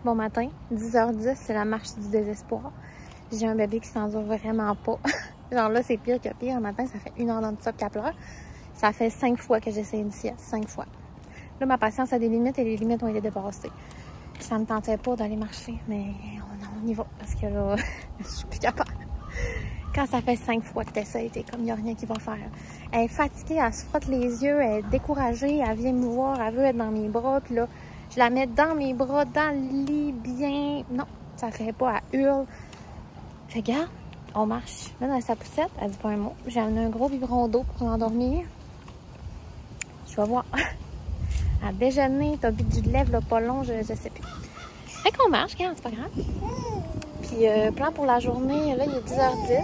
Bon matin, 10h10, c'est la marche du désespoir. J'ai un bébé qui s'endure vraiment pas. Genre là, c'est pire que pire. Un matin, ça fait 1 heure non-stop qu'elle pleure. Ça fait 5 fois que j'essaie une sieste. 5 fois. Là, ma patience a des limites et les limites ont été dépassées. Ça me tentait pas d'aller marcher, mais on y va. Parce que là, je suis plus capable. Quand ça fait 5 fois que t'essayes, t'es comme, il n'y a rien qui va faire. Elle est fatiguée, elle se frotte les yeux, elle est découragée, elle vient me voir, elle veut être dans mes bras. Puis là, je la mets dans mes bras, dans le lit, bien. Non, ça fait pas, elle hurle. Fait que, regarde, on marche. Là, dans sa poussette, elle dit pas un mot. J'ai amené un gros biberon d'eau pour l'endormir. Je vais voir. À déjeuner, t'as bu du lait, là, pas long, je sais plus. Fait qu'on marche, regarde, c'est pas grave. Puis, plan pour la journée, là, il est 10h10.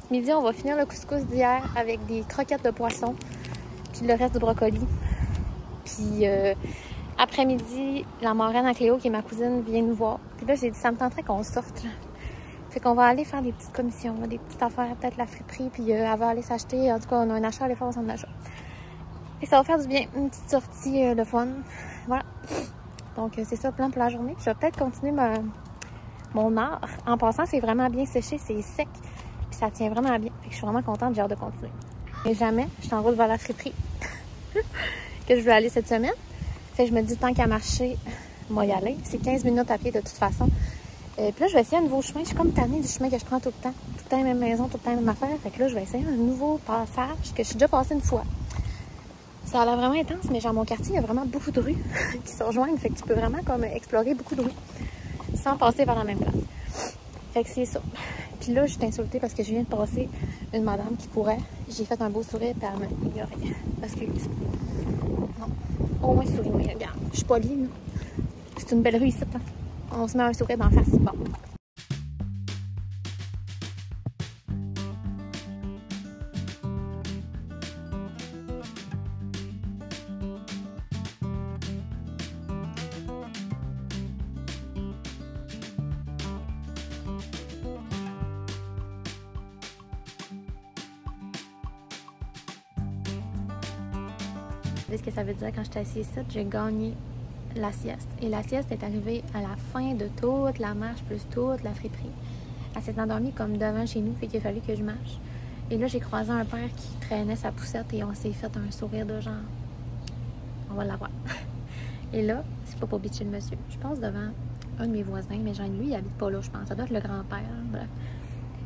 Ce midi, on va finir le couscous d'hier avec des croquettes de poisson, puis le reste du brocoli. Puis, après-midi, la marraine à Cléo, qui est ma cousine, vient nous voir. Puis là, j'ai dit, ça me tenterait qu'on sorte, là. Fait qu'on va aller faire des petites commissions, des petites affaires, peut-être la friperie, puis elle va aller s'acheter. En tout cas, on a un achat à aller faire au centre d'achat. Et ça va faire du bien, une petite sortie, le fun. Voilà. Donc, c'est ça le plan pour la journée. Puis je vais peut-être continuer mon art. En passant, c'est vraiment bien séché, c'est sec. Puis ça tient vraiment bien. Fait que je suis vraiment contente, j'ai hâte de continuer. Et jamais, je t'enroule vers la friperie que je veux aller cette semaine. Fait que je me dis, tant qu'à marcher, moi y aller. C'est 15 minutes à pied de toute façon. Puis là, je vais essayer un nouveau chemin. Je suis comme tannée du chemin que je prends tout le temps. Tout le temps la même maison, tout le temps la même affaire. Fait que là, je vais essayer un nouveau passage que je suis déjà passée une fois. Ça a l'air vraiment intense, mais genre mon quartier, il y a vraiment beaucoup de rues qui se rejoignent. Fait que tu peux vraiment comme explorer beaucoup de rues sans passer par la même place. Fait que c'est ça. Puis là, je suis insultée parce que je viens de passer une madame qui courait. J'ai fait un beau sourire, puis elle m'a ignoré. Parce que non. Au moins sourire, mais regarde, je suis polie, là. C'est une belle rue ici, hein. On se met un sourire d'en face. Bon. Ce que ça veut dire quand je suis assise ici, j'ai gagné la sieste. Et la sieste est arrivée à la fin de toute la marche, plus toute la friperie. Elle s'est endormie comme devant chez nous, fait qu'il a fallu que je marche. Et là, j'ai croisé un père qui traînait sa poussette et on s'est fait un sourire de genre, on va l'avoir. Et là, c'est pas pour bitcher le monsieur. Je passe devant un de mes voisins, mais genre lui, il habite pas là, je pense. Ça doit être le grand-père, hein, bref.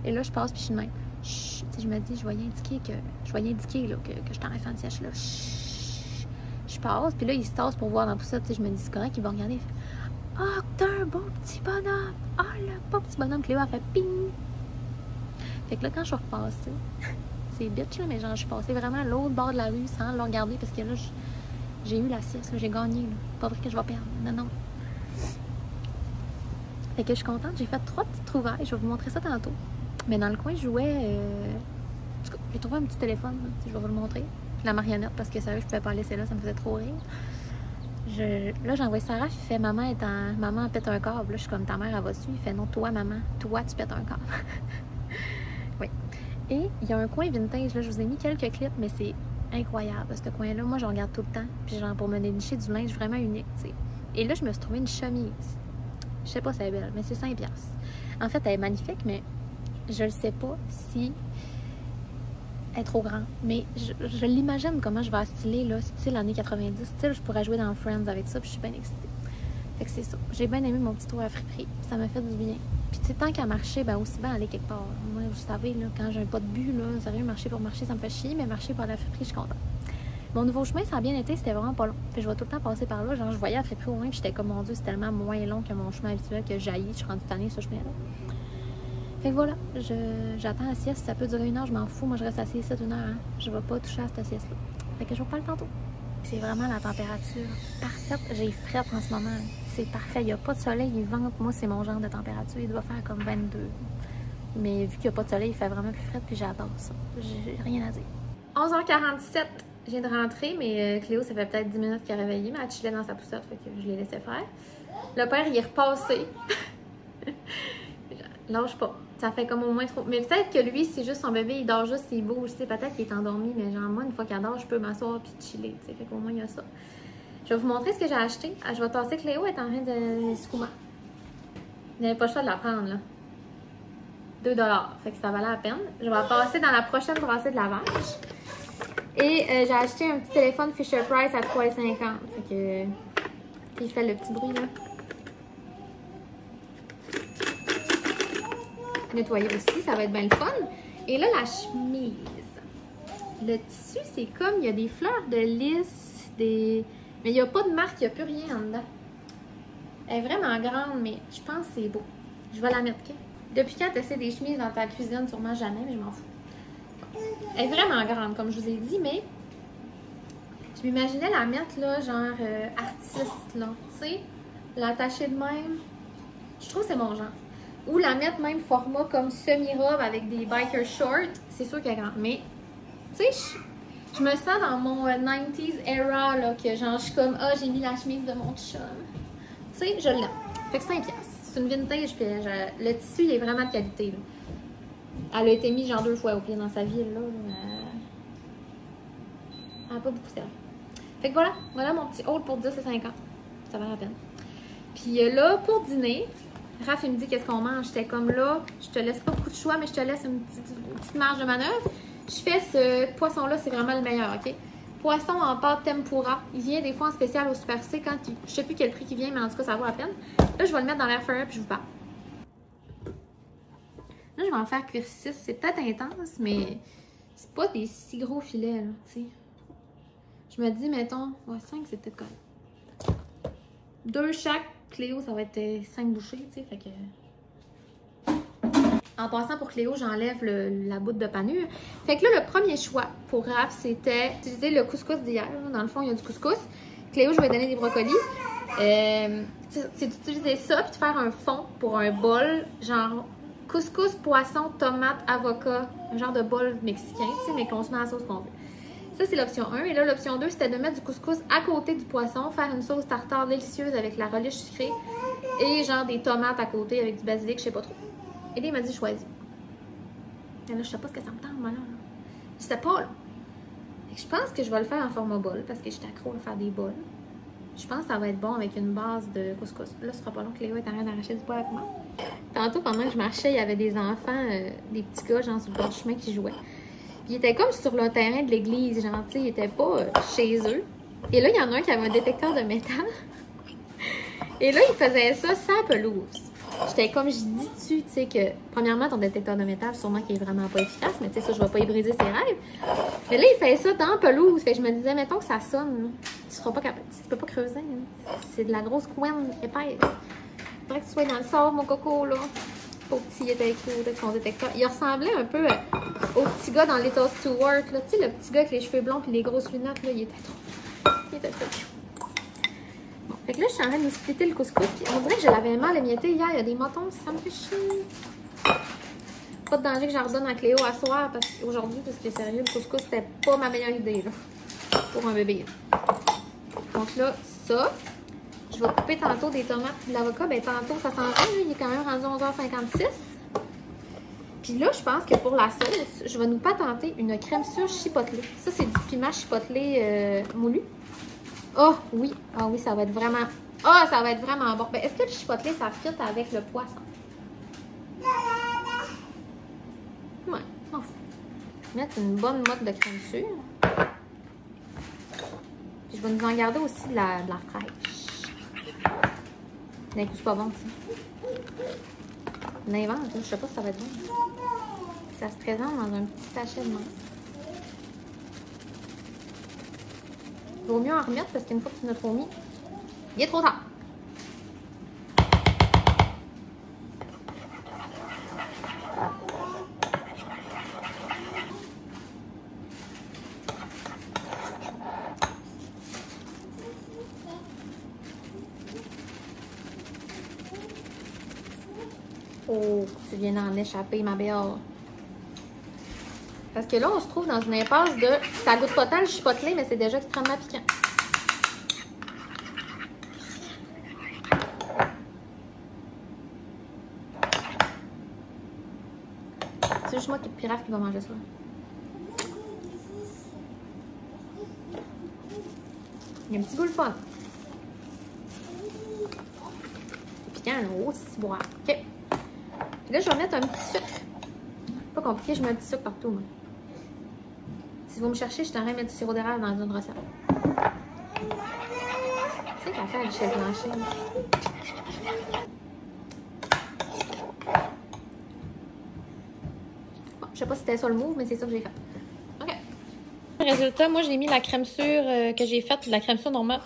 Et là, je passe, puis je suis de même. Chut, je me dis, je voyais indiquer là, que je t'en enfant de siège là. Chut. Je passe, puis là, il se tasse pour voir dans la poussette. Je me dis, c'est correct, il va regarder. Il fait, ah, t'as un beau petit bonhomme. Ah, le beau petit bonhomme. Cléo a fait ping. Fait que là, quand je suis repassée, c'est bitch, là, mais genre, je suis passée vraiment à l'autre bord de la rue sans le regarder parce que là, j'ai eu la sieste, j'ai gagné. Là. Pas vrai que je vais perdre. Non, non. Fait que je suis contente. J'ai fait 3 petites trouvailles. Je vais vous montrer ça tantôt. Mais dans le coin, je jouais. En tout cas, j'ai trouvé un petit téléphone. Là, je vais vous le montrer. La marionnette, parce que sérieux, je pouvais pas la laisser là, ça me faisait trop rire. Là, j'ai envoyé Sarah, il fait maman pète un câble. Là, je suis comme ta mère, elle va dessus. Il fait non, toi, maman, toi, tu pètes un câble. Oui. Et il y a un coin vintage, là, je vous ai mis quelques clips, mais c'est incroyable, ce coin-là. Moi, je regarde tout le temps. Puis, genre, pour me dénicher du linge vraiment unique, tu sais. Et là, je me suis trouvé une chemise. Je sais pas si elle est belle, mais c'est 5$. En fait, elle est magnifique, mais je ne sais pas si elle est trop grande. Mais je l'imagine comment je vais styler, là, style années 90. Style, je pourrais jouer dans Friends avec ça, puis je suis bien excitée. Fait que c'est ça. J'ai bien aimé mon petit tour à friperie. Ça m'a fait du bien. Puis, tu sais, tant qu'à marcher, ben aussi bien aller quelque part. Moi, vous savez, là, quand j'ai pas de but, là, sérieux, marcher pour marcher, ça me fait chier, mais marcher par la friperie, je suis contente. Mon nouveau chemin, ça a bien été, c'était vraiment pas long. Fait que je vais tout le temps passer par là. Genre, je voyais la friperie au loin, puis j'étais comme, mon Dieu, c'est tellement moins long que mon chemin habituel que jaillit. Je suis rendue tannée, ce chemin-là. Fait que voilà, j'attends la sieste. Ça peut durer 1 heure, je m'en fous. Moi, je reste assise 7 1 heure. Hein. Je vais pas toucher à cette sieste-là. Fait que je vous parle tantôt. C'est vraiment la température parfaite. J'ai frette en ce moment. C'est parfait. Il n'y a pas de soleil, il vente. Moi, c'est mon genre de température. Il doit faire comme 22. Mais vu qu'il n'y a pas de soleil, il fait vraiment plus frais. Puis j'adore ça. J'ai rien à dire. 11h47. Je viens de rentrer, mais Cléo, ça fait peut-être 10 minutes qu'elle est réveillée. Mais elle chillait dans sa poussette. Fait que je l'ai laissé faire. Le père, il est repassé. Lâche pas. Ça fait comme au moins trop. Mais peut-être que lui, c'est juste son bébé, il dort juste, il bouge. Peut-être qu'il est endormi, mais genre, moi, une fois qu'il dort, je peux m'asseoir puis chiller. T'sais. Fait qu'au moins, il y a ça. Je Je vais vous montrer ce que j'ai acheté. Je vais tasser Cléo, elle est en train de se il n'avait pas le choix de la prendre, là. 2 $. Fait que ça valait la peine. Je vais passer dans la prochaine brassée de lavage. Et j'ai acheté un petit téléphone Fisher-Price à 3,50 $. Fait que... il fait le petit bruit, là. Nettoyer aussi, ça va être bien le fun. Et là, la chemise. Le tissu, c'est comme, il y a des fleurs de lys, mais il n'y a pas de marque, il n'y a plus rien en dedans. Elle est vraiment grande, mais je pense que c'est beau. Je vais la mettre, OK? Depuis quand tu essaies des chemises dans ta cuisine? Sûrement jamais, mais je m'en fous. Elle est vraiment grande, comme je vous ai dit, mais je m'imaginais la mettre, là, genre artiste, là. Tu sais, l'attacher de même. Je trouve que c'est mon genre. Ou la mettre même format comme semi-robe avec des biker shorts. C'est sûr qu'elle est grande, mais tu sais, je me sens dans mon 90s era, là, que genre, je suis comme, ah, j'ai mis la chemise de mon chum. Tu sais, je l'aime. Fait que 5$. C'est une vintage, puis le tissu, il est vraiment de qualité, là. Elle a été mise genre 2 fois au pied dans sa vie, là. Elle n'a pas beaucoup servi. Fait que voilà mon petit haul pour 10 et 50. Ça valait la peine. Puis là, pour dîner, Raph, il me dit qu'est-ce qu'on mange. J'étais comme là, je te laisse pas beaucoup de choix, mais je te laisse une petite marge de manœuvre. Je fais ce poisson-là, c'est vraiment le meilleur, OK? Poisson en pâte tempura. Il vient des fois en spécial au Super C quand je sais plus quel prix il vient, mais en tout cas, ça vaut la peine. Là, je vais le mettre dans l'air fryer puis je vous parle. Là, je vais en faire cuire 6. C'est peut-être intense, mais c'est pas des si gros filets, là, tu sais. Je me dis, mettons, ouais, 5, c'est peut-être correct. 2 chaque. Cléo, ça va être 5 bouchées, tu sais, fait que... En passant pour Cléo, j'enlève la boute de panure. Fait que là, le premier choix pour Raph, c'était d'utiliser le couscous d'hier. Dans le fond, il y a du couscous. Cléo, je vais donner des brocolis. C'est d'utiliser ça puis de faire un fond pour un bol, genre couscous, poisson, tomate, avocat, un genre de bol mexicain, tu sais, mais qu'on se met à la sauce qu'on veut. Ça, c'est l'option 1. Et là, l'option 2, c'était de mettre du couscous à côté du poisson, faire une sauce tartare délicieuse avec la relish sucrée et genre des tomates à côté avec du basilic, je sais pas trop. Et là, il m'a dit choisis. Et là, je sais pas ce que ça me tente, moi, là. Je sais pas, là. Et je pense que je vais le faire en format bol parce que j'étais accro à faire des bols. Je pense que ça va être bon avec une base de couscous. Là, ce sera pas long que Cléo est en train d'arracher du poil avec moi. Tantôt, pendant que je marchais, il y avait des enfants, des petits gars, genre, sur le bord du chemin qui jouaient. Puis ils étaient comme sur le terrain de l'église, genre, tu sais, ils étaient pas chez eux. Et là, il y en a un qui avait un détecteur de métal. Et là, il faisait ça sans pelouse. J'étais comme, je dis tu sais que, premièrement, ton détecteur de métal, sûrement qu'il est vraiment pas efficace, mais tu sais, ça, je vais pas y briser ses rêves. Mais là, il fait ça dans pelouse. Fait que je me disais, mettons que ça sonne, là, tu seras pas capable, tu peux pas creuser. Hein. C'est de la grosse couenne épaisse. Faudrait que tu sois dans le sable, mon coco, là. Au petit, il était cool avec son détecteur. Il ressemblait un peu au petit gars dans Little Stewart, là. Tu sais, le petit gars avec les cheveux blonds et les grosses lunettes, là, il était trop cute. Bon, fait que là, je suis en train de me splitter le couscous. Puis on dirait que je l'avais mal émietté hier. Il y a des motons, ça me fait chier. Pas de danger que j'en redonne à Cléo à soir aujourd'hui, parce que sérieux, le couscous, c'était pas ma meilleure idée, là, pour un bébé. Donc là, ça. Je vais couper tantôt des tomates et de l'avocat. Ben tantôt, ça s'en va. Il est quand même rendu 11h56. Puis là, je pense que pour la sauce, je vais nous patenter une crème sûre chipotelée. Ça, c'est du piment chipotelé moulu. Oh oui! Ah oui, ça va être vraiment... Ah, ça va être vraiment bon. Ben, est-ce que le chipotelé, ça fit avec le poisson? Ouais, m'en fous. Je vais mettre une bonne motte de crème sûre. Puis je vais nous en garder aussi de la fraîche. D'un coup, c'est pas bon, ça. On invente, je sais pas si ça va être bon. Ça se présente dans un petit sachet de menthe. Vaut mieux en remettre parce qu'une fois que tu en as trop mis, il est trop tard. Oh, tu viens d'en échapper, ma belle. Parce que là, on se trouve dans une impasse de... Ça goûte pas tant le chipotelé, mais c'est déjà extrêmement piquant. C'est juste moi qui pirate qui va manger ça. Il y a un petit goût le fun. piquant, là. Oh, c'est boire. OK. Puis là, je vais mettre un petit sucre. Pas compliqué, je mets un petit sucre partout, moi. Si vous me cherchez, je t'aurais mettre du sirop d'érable dans une recette. C'est qu'à faire le chef Blanchet. Bon, je sais pas si c'était ça le mot, mais c'est ça que j'ai fait. OK. Résultat, moi, j'ai mis la crème sûre que j'ai faite, la crème sûre normale.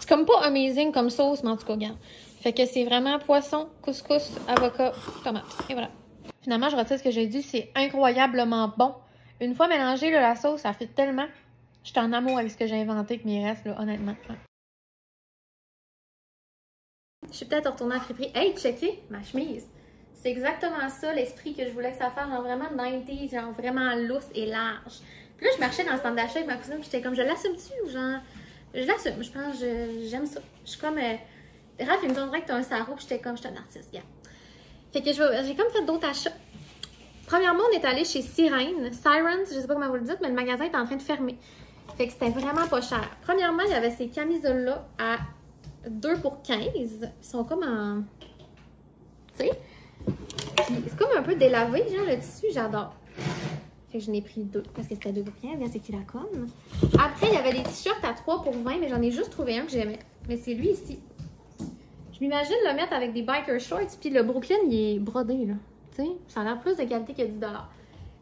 C'est comme pas amazing comme sauce, mais en tout cas, regarde. Fait que c'est vraiment poisson, couscous, avocat, tomate. Et voilà. Finalement, je retire ce que j'ai dit, c'est incroyablement bon. Une fois mélangé, là, la sauce, ça fait tellement. Je suis en amour avec ce que j'ai inventé avec mes restes, là, honnêtement. Ouais. Je suis peut-être retournée à la friperie. Hey, checkez ma chemise. C'est exactement ça, l'esprit que je voulais que ça fasse. Genre vraiment 90s, genre vraiment lousse et large. Puis là, je marchais dans le centre d'achat avec ma cousine, puis j'étais comme, je l'assume-tu ou genre. Je l'assume, je pense, j'aime ça. Je suis comme. Raph, il me dirait que t'as un sarrau, puis j'étais comme, je suis un artiste, gars. Fait que j'ai comme fait d'autres achats. Premièrement, on est allé chez Sirens, je sais pas comment vous le dites, mais le magasin est en train de fermer. Fait que c'était vraiment pas cher. Premièrement, il y avait ces camisoles-là à 2 pour 15. Ils sont comme en. Tu sais? C'est comme un peu délavé, genre le tissu, j'adore. Fait que je n'ai pris 2 parce que c'était 2 pour 15. Bien, c'est qui la conne. Après, il y avait des t-shirts à 3 pour 20, mais j'en ai juste trouvé un que j'aimais. Mais c'est lui ici. Je m'imagine le mettre avec des biker shorts, puis le Brooklyn, il est brodé, là. Tu sais, ça a l'air plus de qualité que 10 $.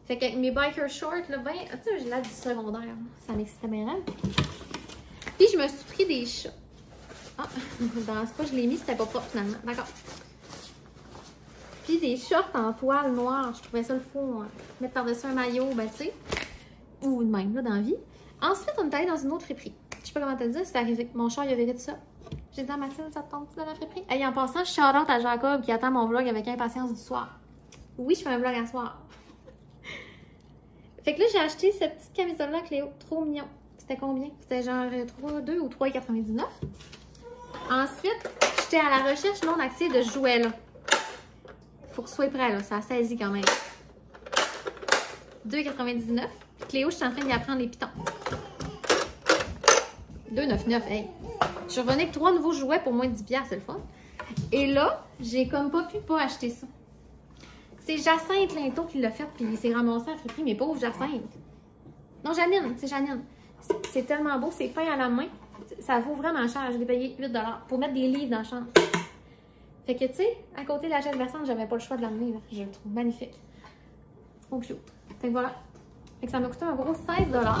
Fait que mes biker shorts, là, ben, tu sais, j'ai l'air du secondaire. Ça m'excitait bien raide. Puis je me suis pris des chats. Ah, dans ce cas, je l'ai mis, c'était pas propre finalement. D'accord. Puis des shorts en toile noire. Je trouvais ça le fou. Hein. Mettre par-dessus un maillot, ben tu sais. Ou de même, là, dans la vie. Ensuite, on est allé dans une autre friperie. Je sais pas comment te le dire, c'est arrivé. Mon char, il avait fait ça. J'ai dit à Mathilde, ça te tombe-tu dans la friperie? Et en passant, shout-out à Jacob qui attend mon vlog avec impatience du soir. Oui, je fais un vlog à soir. Fait que là, j'ai acheté cette petite camisole-là, Cléo. Trop mignon. C'était combien? C'était genre 2 ou 3,99. Ensuite, j'étais à la recherche non active de jouets, là. Faut que ce soit prêt, là. Ça saisit quand même. 2,99. Cléo, je suis en train d'y apprendre les pitons. 2,99. Hey! Je suis revenue avec 3 nouveaux jouets pour moins de 10$, c'est le fun. Et là, j'ai comme pas pu pas acheter ça. C'est Jacinthe Linteau qui l'a fait, puis il s'est ramassé à friperie, mais pauvre Jacinthe. Non, Janine, c'est Janine. C'est tellement beau, c'est peint à la main. Ça vaut vraiment cher. Je l'ai payé 8$ pour mettre des livres dans la chambre. Fait que, tu sais, à côté de la chaise versante, j'avais pas le choix de l'amener. Je le trouve magnifique. Trop cute. Fait que voilà. Fait que ça m'a coûté un gros 16$.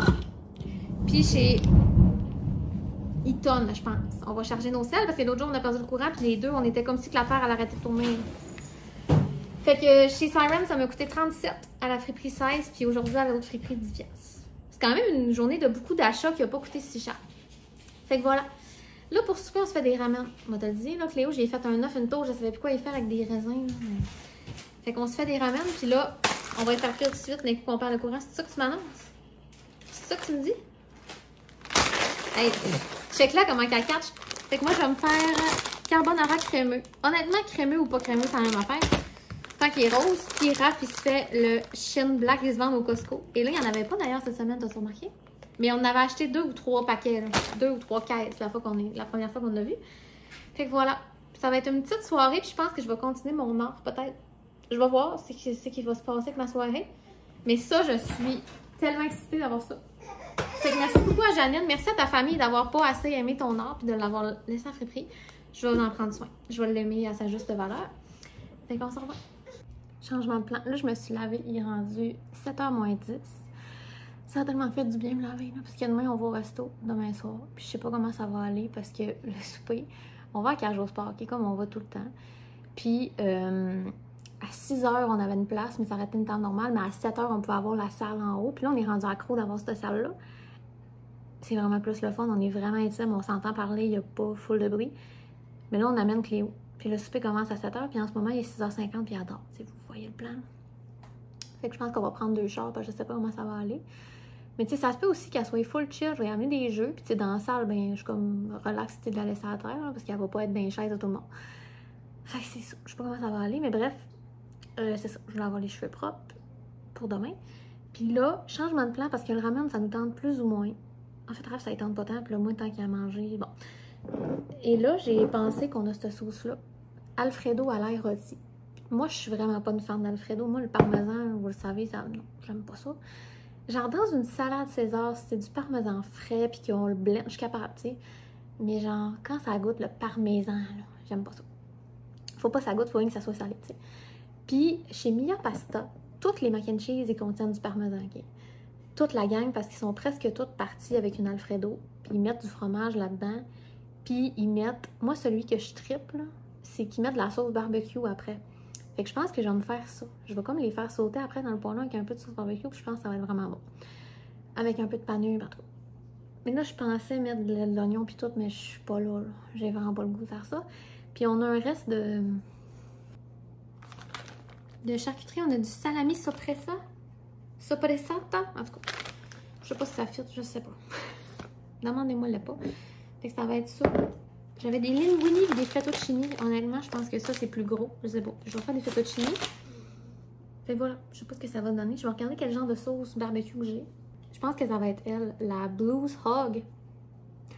Puis chez Eaton, je pense. On va charger nos selles parce que l'autre jour, on a perdu le courant. Puis les deux, on était comme si que la Terre, elle arrêtait de tourner. Fait que chez Siren, ça m'a coûté 37$. À la friperie 16$. Puis aujourd'hui, à l'autre friperie 10$. C'est quand même une journée de beaucoup d'achats qui n'a pas coûté si cher. Fait que voilà. Là, pour souper, on se fait des ramen. On va te le dire, là, Cléo, j'ai fait un œuf, une toast. Je savais plus quoi y faire avec des raisins. Là, mais... Fait qu'on se fait des ramen. Puis là, on va y faire cuire tout de suite. Mais qu'on perd le courant. C'est ça que tu m'annonces? C'est ça que tu me dis? Hey, check là comment qu'elle catch. Fait que moi, je vais me faire carbonara crémeux. Honnêtement, crémeux ou pas crémeux, c'est la même affaire. Tant qu'il est rose. Puis Raph, il se fait le Shin Black. Ils se vendent au Costco. Et là, il n'y en avait pas d'ailleurs cette semaine, t'as remarqué? Mais on avait acheté 2 ou 3 paquets, là. 2 ou 3 caisses la première fois qu'on l'a vu. Fait que voilà. Ça va être une petite soirée, puis je pense que je vais continuer mon art, peut-être. Je vais voir ce qui va se passer avec ma soirée. Mais ça, je suis tellement excitée d'avoir ça. Fait que merci beaucoup à Janine. Merci à ta famille d'avoir pas assez aimé ton art, puis de l'avoir laissé à friperie. Je vais en prendre soin. Je vais l'aimer à sa juste valeur. Fait qu'on se revoit. Changement de plan. Là, je me suis lavée. Il est rendu 7h moins 10. Ça a tellement fait du bien me laver, là, parce que demain, on va au resto, demain soir. Puis je sais pas comment ça va aller, parce que le souper, on va à Cage au Sport, qui est comme on va tout le temps. Puis à 6h, on avait une place, mais ça aurait été une temps normale, mais à 7h, on pouvait avoir la salle en haut. Puis là, on est rendu accro d'avoir cette salle-là. C'est vraiment plus le fun, on est vraiment intime, on s'entend parler, il n'y a pas full de bruit. Mais là, on amène Cléo. Puis le souper commence à 7h, puis en ce moment, il est 6h50, puis elle dort. Vous voyez le plan? Fait que je pense qu'on va prendre 2 chars, parce que je sais pas comment ça va aller. Mais tu sais, ça se peut aussi qu'elle soit full chill. Je vais amener des jeux. Puis tu sais, dans la salle, ben, je suis comme relax de la laisser à terre, là, parce qu'elle va pas être dans les chaises de tout le monde. Fait que c'est ça. Je sais pas comment ça va aller, mais bref, c'est ça. Je vais avoir les cheveux propres pour demain. Puis là, changement de plan, parce que le ramen, ça nous tente plus ou moins. En fait, bref, ça ne tente pas tant. Puis là, moins tant qu'il y a à manger. Bon. Et là, j'ai pensé qu'on a cette sauce-là. Alfredo à l'ail rôti. Moi, je suis vraiment pas une fan d'Alfredo. Moi, le parmesan, vous le savez, ça, non, j'aime pas ça. Genre, dans une salade César, c'est du parmesan frais, puis qu'on le blend, je suis capable, tu sais. Mais genre, quand ça goûte le parmesan, j'aime pas ça. Faut pas que ça goûte, faut rien que ça soit salé, tu sais. Puis, chez Mia Pasta, toutes les mac and cheese, ils contiennent du parmesan, ok? Toute la gang, parce qu'ils sont presque toutes partis avec une Alfredo, puis ils mettent du fromage là-dedans, puis ils mettent... Moi, celui que je triple, c'est qu'ils mettent de la sauce barbecue après. Fait que je pense que je vais me faire ça. Je vais comme les faire sauter après dans le poêlon avec un peu de sauce barbecue, puis je pense que ça va être vraiment bon. Avec un peu de panure, en tout cas. Mais là, je pensais mettre de l'oignon puis tout, mais je suis pas là. J'ai vraiment pas le goût de faire ça. Puis on a un reste de charcuterie. On a du salami soppressa. Soppressata. En tout cas, je sais pas si ça fit, je sais pas. Demandez-moi le pas. Fait que ça va être ça. J'avais des linguini et des fettuccini. Honnêtement, je pense que ça, c'est plus gros. Je sais pas. Je vais faire des fettuccini. Fait que voilà. Je sais pas ce que ça va donner. Je vais regarder quel genre de sauce barbecue que j'ai. Je pense que ça va être elle. La Blues Hog.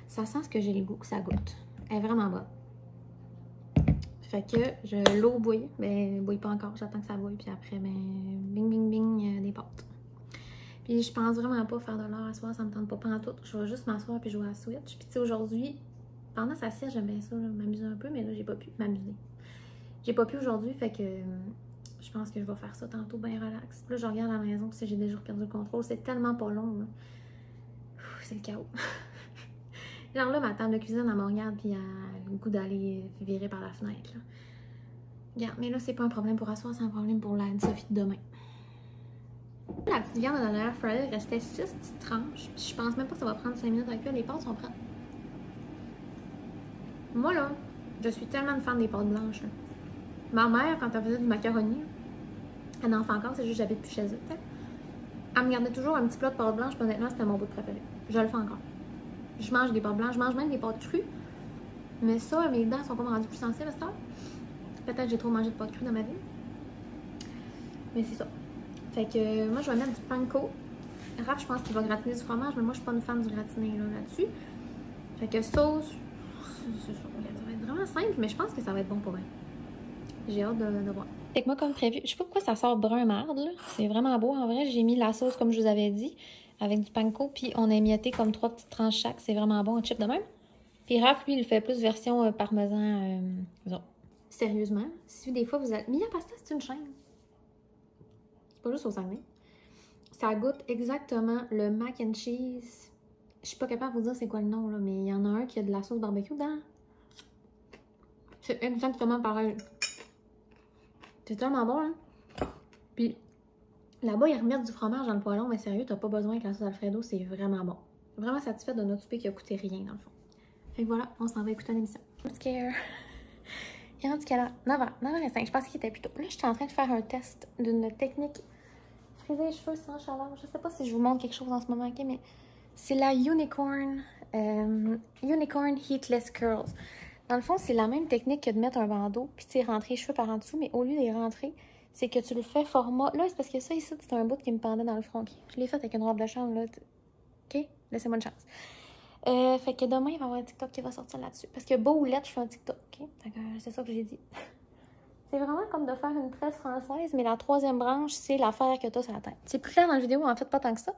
Ça sent ce que j'ai le goût que ça goûte. Elle est vraiment bonne. Fait que l'eau bouille. Mais bouille pas encore. J'attends que ça bouille. Puis après, ben, bing, bing, bing, des pâtes. Puis je pense vraiment pas faire de l'heure à soir. Ça me tente pas pantoute. Je vais juste m'asseoir puis jouer à Switch. Puis tu sais, aujourd'hui... Pendant sa sieste, j'aimais ça, m'amuser un peu, mais là, j'ai pas pu m'amuser. J'ai pas pu aujourd'hui, fait que je pense que je vais faire ça tantôt, bien relax. Puis là, je regarde à la maison, puis j'ai déjà perdu le contrôle. C'est tellement pas long, là. C'est le chaos. Genre là, ma table de cuisine, elle me regarde, puis elle a le goût d'aller virer par la fenêtre, là. Regarde, mais là, c'est pas un problème pour asseoir, c'est un problème pour la Sophie de demain. La petite viande dans l'air fryer, il restait 6 petites tranches. Puis je pense même pas que ça va prendre 5 minutes à cuire. Les pâtes sont prêtes. Moi, là, je suis tellement une fan des pâtes blanches. Là. Ma mère, quand elle faisait du macaroni, elle en fait encore, c'est juste que j'habite plus chez elle. Elle me gardait toujours un petit plat de pâtes blanches, puis honnêtement, c'était mon bout préféré. Je le fais encore. Je mange des pâtes blanches, je mange même des pâtes crues. Mais ça, mes dents sont comme rendues plus sensibles à cette heure. Peut-être que j'ai trop mangé de pâtes crues dans ma vie. Mais c'est ça. Fait que moi, je vais mettre du panko. Raph, je pense qu'il va gratiner du fromage, mais moi, je suis pas une fan du gratiné là-dessus. Fait que sauce... Ça va être vraiment simple, mais je pense que ça va être bon pour elle. J'ai hâte de voir. Fait que moi, comme prévu, je sais pas pourquoi ça sort brun marde, là. C'est vraiment beau. En vrai, j'ai mis la sauce comme je vous avais dit, avec du panko, puis on a émietté comme 3 petites tranches chaque. C'est vraiment bon, un chip de même. Puis Raph, lui, il fait plus version parmesan. Sérieusement, si des fois vous êtes... Mia Pasta, c'est une chaîne. C'est pas juste au Saguenay. Ça goûte exactement le mac and cheese. Je suis pas capable de vous dire c'est quoi le nom, là, mais il y en a un qui a de la sauce barbecue dedans. C'est exactement pareil. C'est tellement bon, hein? Puis là-bas, ils remettent du fromage dans le poêlon, mais sérieux, t'as pas besoin que la sauce Alfredo, c'est vraiment bon. Vraiment satisfaite de notre souper qui a coûté rien, dans le fond. Fait que voilà, on s'en va écouter l'émission. I'm scared. Il est rendu quelle heure? 9h, 9h05. Je pensais qu'il était plus tôt. Là, je suis en train de faire un test d'une technique friser les cheveux sans chaleur. Je sais pas si je vous montre quelque chose en ce moment, ok, mais c'est la Unicorn Heatless Curls. Dans le fond, c'est la même technique que de mettre un bandeau puis tu rentrer les cheveux par en dessous, mais au lieu de les rentrer, c'est que tu le fais format. Là, c'est parce que ça ici, c'est un bout qui me pendait dans le front. Okay? Je l'ai fait avec une robe de chambre, là. Ok? Laissez-moi une chance. Fait que demain, il va y avoir un TikTok qui va sortir là-dessus. Parce que beau ou lettre, je fais un TikTok, ok? C'est ça que j'ai dit. C'est vraiment comme de faire une tresse française, mais la troisième branche, c'est l'affaire que tu as sur la tête. C'est plus clair dans la vidéo, en fait, pas tant que ça.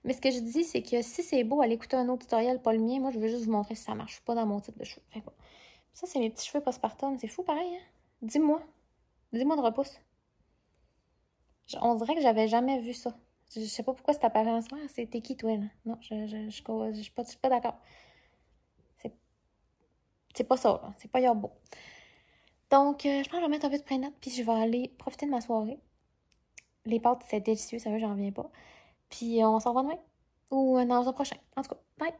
Mais ce que je dis, c'est que si c'est beau, allez écouter un autre tutoriel, pas le mien. Moi, je veux juste vous montrer si ça marche. Je suis pas dans mon type de cheveux. Fait quoi. Ça, c'est mes petits cheveux postpartum. C'est fou, pareil, hein? Dis-moi. Dis-moi de repousse. On dirait que j'avais jamais vu ça. Je sais pas pourquoi c'est apparu en soir. C'était qui, toi, là? Non, je suis pas d'accord. C'est pas ça, là. C'est pas beau. Donc, je pense que je vais mettre un peu de pré-note, puis je vais aller profiter de ma soirée. Les pâtes, c'est délicieux, ça veut, j'en reviens pas. Puis on s'en revoit demain. Ou dans un prochain. En tout cas, bye!